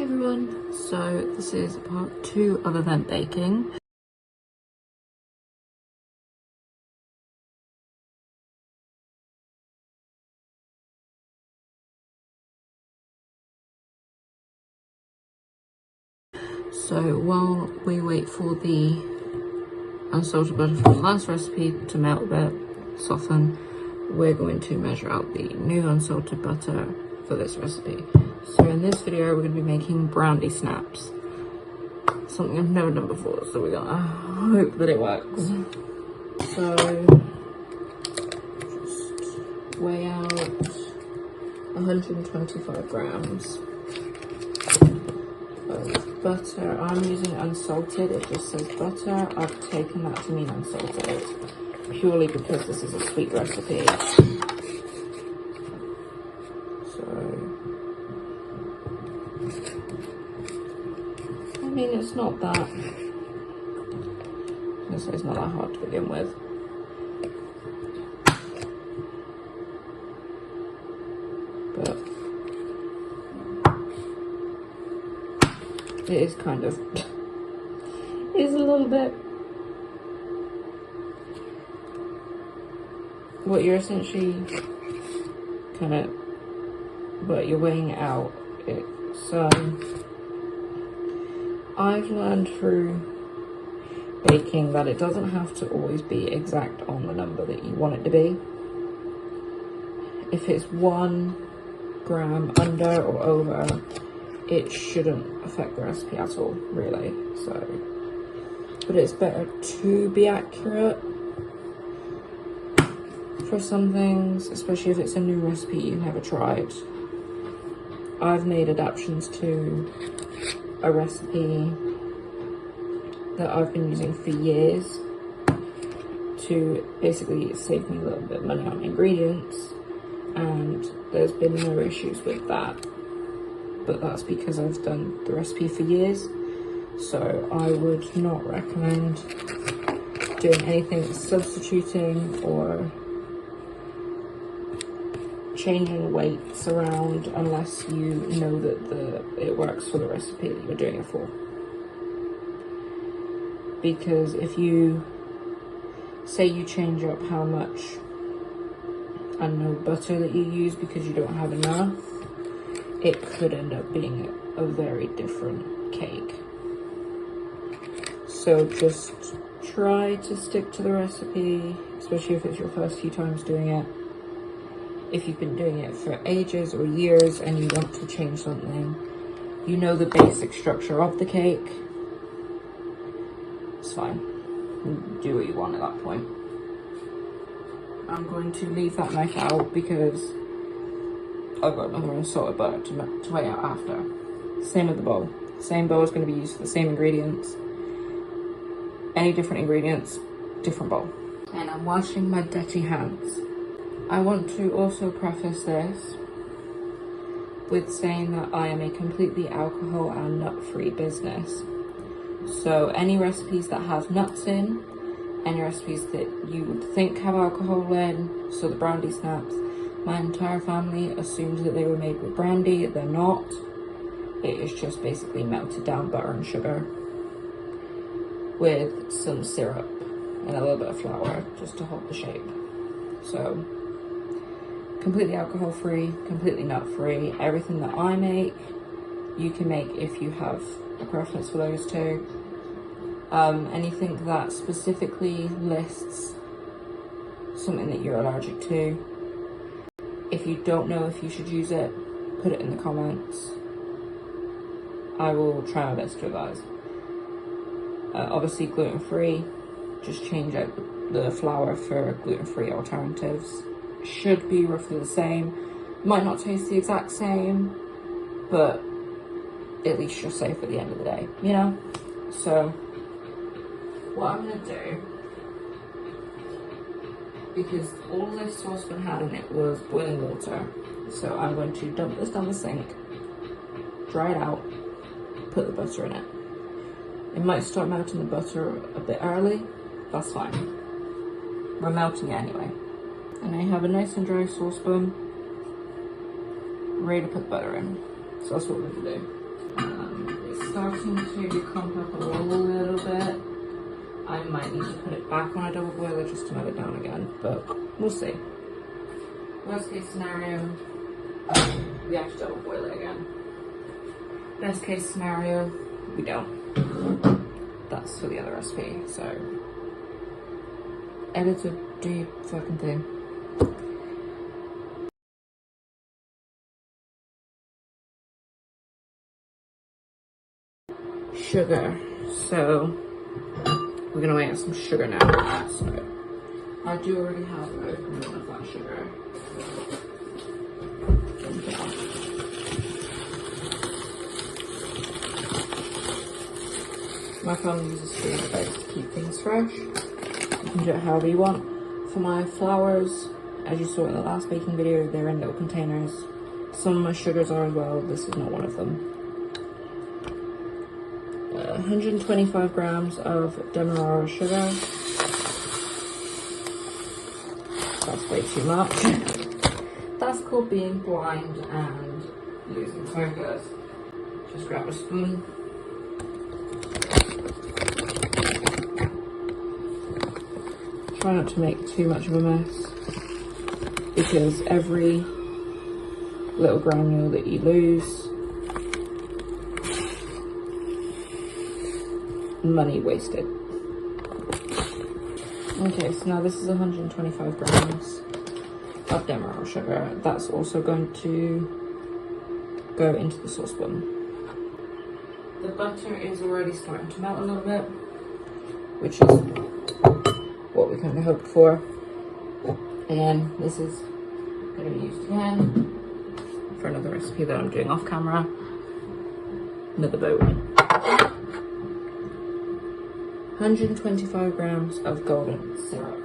everyone, so this is part 2 of event baking. So while we wait for the unsalted butter from the last recipe to melt a bit, soften, we're going to measure out the new unsalted butter for this recipe. So in this video we're going to be making brandy snaps, something I've never done before, so we're gonna hope that it works. So just weigh out 125 grams of butter. I'm using unsalted, it just says butter. I've taken that to mean unsalted purely because this is a sweet recipe. I mean, it's not that, it's not that hard to begin with. But it is kind of, it is a little bit, what you're essentially kind of, but you're weighing it out. It's, I've learned through baking that it doesn't have to always be exact on the number that you want it to be. If it's 1 gram under or over, it shouldn't affect the recipe at all, really. So, but it's better to be accurate for some things, especially if it's a new recipe you've never tried. I've made adaptations to a recipe that I've been using for years to basically save me a little bit of money on ingredients, and there's been no issues with that. But that's because I've done the recipe for years, so I would not recommend doing anything substituting or changing weights around unless you know that it works for the recipe that you're doing it for. Because if you say you change up how much, I don't know, butter that you use because you don't have enough, it could end up being a very different cake. So just try to stick to the recipe, especially if it's your first few times doing it. If you've been doing it for ages or years and you want to change something, you know the basic structure of the cake, it's fine. Do what you want at that point. I'm going to leave that knife out because I've got another unsalted butter to weigh out after. Same with the bowl. Same bowl is going to be used for the same ingredients. Any different ingredients, different bowl. And I'm washing my dirty hands. I want to also preface this with saying that I am a completely alcohol and nut-free business. So any recipes that have nuts in, any recipes that you would think have alcohol in, so the brandy snaps, my entire family assumes that they were made with brandy. They're not. It is just basically melted down butter and sugar with some syrup and a little bit of flour just to hold the shape. So completely alcohol free, completely nut free. Everything that I make, you can make if you have a preference for those two. Anything that specifically lists something that you're allergic to, if you don't know if you should use it, put it in the comments. I will try my best to advise. Obviously gluten free, just change out the flour for gluten-free alternatives. Should be roughly the same. Might not taste the exact same, but at least you're safe at the end of the day, you know? So what I'm gonna do, because all this saucepan had in it was boiling water, so I'm going to dump this down the sink, dry it out, put the butter in it. It might start melting the butter a bit early, that's fine. We're melting it anyway. And I have a nice and dry saucepan ready to put butter in. So that's what we're gonna do. It's starting to clump up a little bit. I might need to put it back on a double boiler just to melt it down again, but we'll see. Worst case scenario, we have to double boil it again. Best case scenario, we don't. That's for the other recipe, so editor, do your fucking thing. Sugar. So we're gonna make some sugar now. So I do already have one of that sugar. My family uses food bags to keep things fresh. You can do it however you want. For my flours, as you saw in the last baking video, they're in little containers. Some of my sugars are as well. This is not one of them. 125 grams of demerara sugar. That's way too much. That's called being blind and losing focus. Just grab a spoon. Try not to make too much of a mess, because every little granule that you lose, money wasted. Okay, so now this is 125 grams of demerara sugar. That's also going to go into the saucepan. The butter is already starting to melt a little bit, which is what we kind of hoped for. And this is going to be used again for another recipe that I'm doing off camera. Another boat. 125 grams of golden syrup.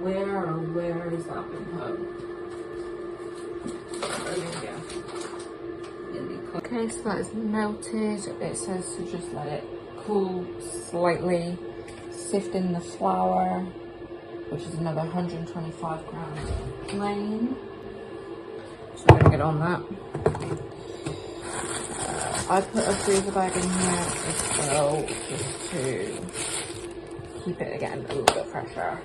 Where is that been put? Okay, so that is melted. It says to just let it cool slightly. Sift in the flour, which is another 125 grams of plain. So I'm gonna get on that. I put a freezer bag in here as well, just to keep it again a little bit fresher.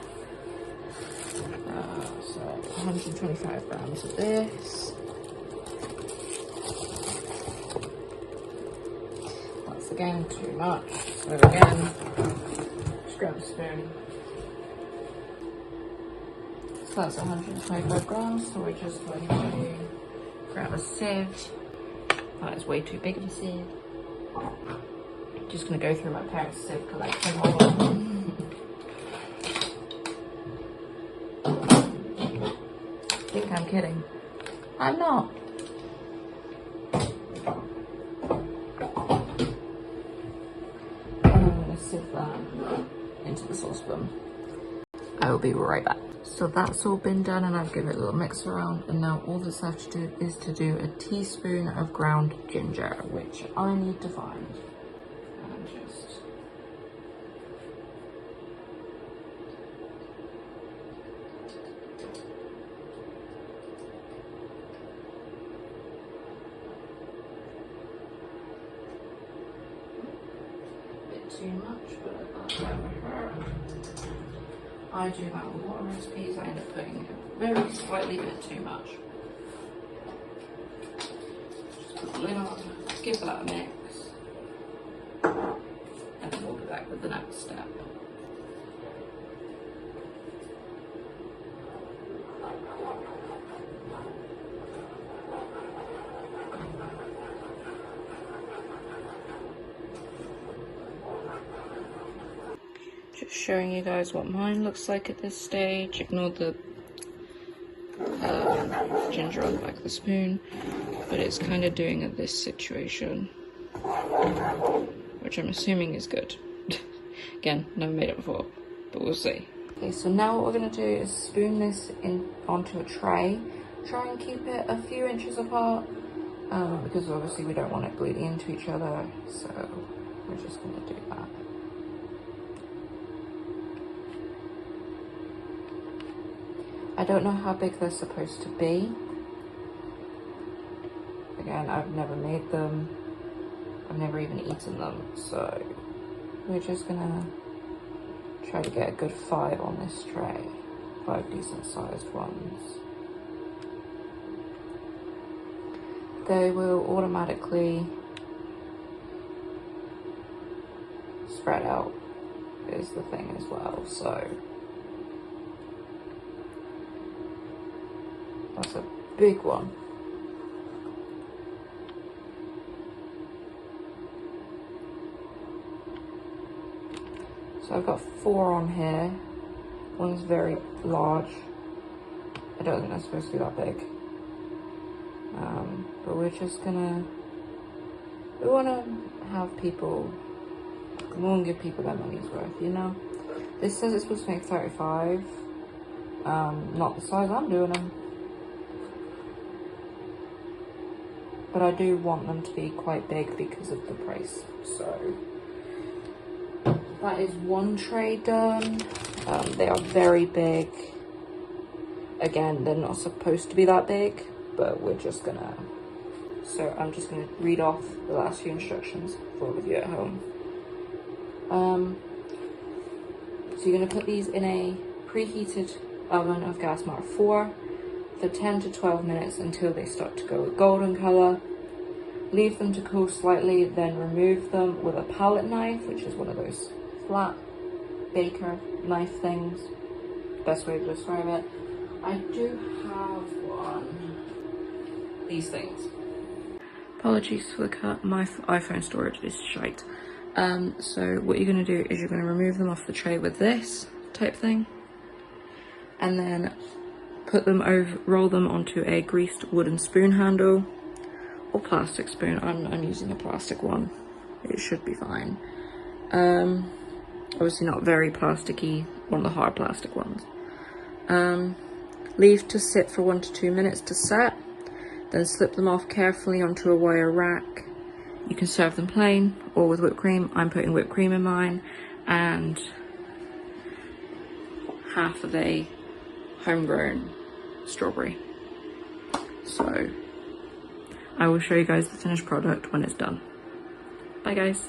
So 125 grams of this. That's again too much. So again, just grab a spoon. So that's 125 grams. So we're just going to grab a sieve. That is way too big of a sieve. Just gonna go through my parents' sieve collection. I think I'm kidding. I'm not. And I'm gonna sieve that into the saucepan. I will be right back. So that's all been done, and I've given it a little mix around, and now all that's left to do is to do a teaspoon of ground ginger, which I need to find. And just a bit too much, but that's never hurt. I do that with water recipes. I end up putting a very slightly bit too much. Just put the lid on, give that a mix, and then we'll be back with the next step. Just showing you guys what mine looks like at this stage. Ignore the ginger on the back of the spoon, but it's kind of doing at this situation, which I'm assuming is good. Again, never made it before, but we'll see. Okay, so now what we're going to do is spoon this in onto a tray. Try and keep it a few inches apart, because obviously we don't want it bleeding into each other, so we're just going to do that. I don't know how big they're supposed to be. Again, I've never made them. I've never even eaten them, so we're just gonna try to get a good 5 on this tray. 5 decent sized ones. They will automatically spread out is the thing as well, so that's a big one. So I've got 4 on here. One's very large. I don't think that's supposed to be that big. But we're just gonna, we wanna have people, we wanna give people their money's worth, you know? This says it's supposed to make 35. Not the size I'm doing them. But I do want them to be quite big because of the price, so. That is one tray done. They are very big. Again, they're not supposed to be that big, but we're just gonna, so I'm just gonna read off the last few instructions for all of you at home. So you're gonna put these in a preheated oven of gas mark 4 for 10 to 12 minutes until they start to go golden color. Leave them to cool slightly, then remove them with a palette knife, which is one of those flat baker knife things. Best way to describe it. I do have one. These things. Apologies for the cut. My iPhone storage is shite. So what you're going to do is you're going to remove them off the tray with this type thing, and then put them over, roll them onto a greased wooden spoon handle or plastic spoon. I'm using a plastic one. It should be fine. Obviously not very plasticky, one of the hard plastic ones. Leave to sit for 1 to 2 minutes to set, then slip them off carefully onto a wire rack. You can serve them plain or with whipped cream. I'm putting whipped cream in mine, and half of a homegrown strawberry. So I will show you guys the finished product when it's done. Bye guys.